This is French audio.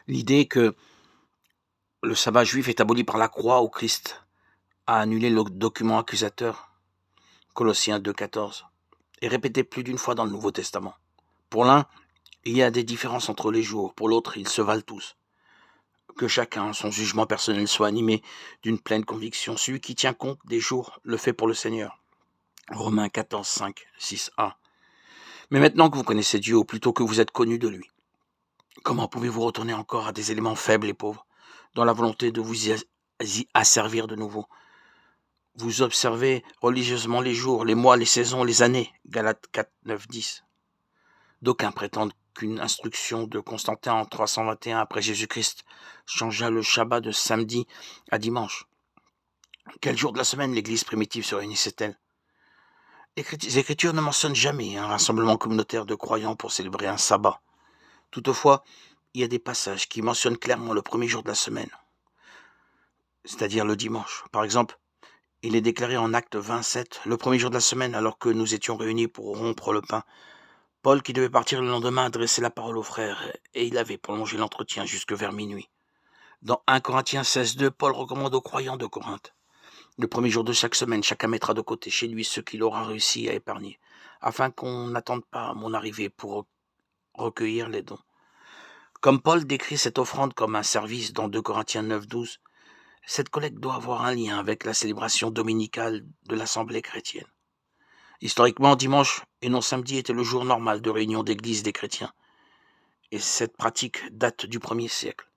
L'idée que le sabbat juif est aboli par la croix où Christ a annulé le document accusateur, Colossiens 2,14, est répétée plus d'une fois dans le Nouveau Testament. Pour l'un, il y a des différences entre les jours, pour l'autre, ils se valent tous. Que chacun, son jugement personnel, soit animé d'une pleine conviction. Celui qui tient compte des jours le fait pour le Seigneur. Romains 14, 5, 6a. Mais maintenant que vous connaissez Dieu, ou plutôt que vous êtes connu de lui, comment pouvez-vous retourner encore à des éléments faibles et pauvres, dans la volonté de vous y asservir de nouveau? Vous observez religieusement les jours, les mois, les saisons, les années. Galates 4, 9, 10. D'aucuns prétendent qu'une instruction de Constantin en 321 après Jésus-Christ changea le Shabbat de samedi à dimanche. Quel jour de la semaine l'Église primitive se réunissait-elle? Les Écritures ne mentionnent jamais un rassemblement communautaire de croyants pour célébrer un sabbat. Toutefois, il y a des passages qui mentionnent clairement le premier jour de la semaine, c'est-à-dire le dimanche. Par exemple, il est déclaré en Acte 27, le premier jour de la semaine, alors que nous étions réunis pour rompre le pain. Paul, qui devait partir le lendemain, adressait la parole aux frères, et il avait prolongé l'entretien jusque vers minuit. Dans 1 Corinthiens 16, 2, Paul recommande aux croyants de Corinthe: le premier jour de chaque semaine, chacun mettra de côté chez lui ce qu'il aura réussi à épargner, afin qu'on n'attende pas mon arrivée pour recueillir les dons. Comme Paul décrit cette offrande comme un service dans 2 Corinthiens 9, 12, cette collecte doit avoir un lien avec la célébration dominicale de l'Assemblée chrétienne. Historiquement, dimanche et non samedi était le jour normal de réunion d'église des chrétiens, et cette pratique date du 1er siècle.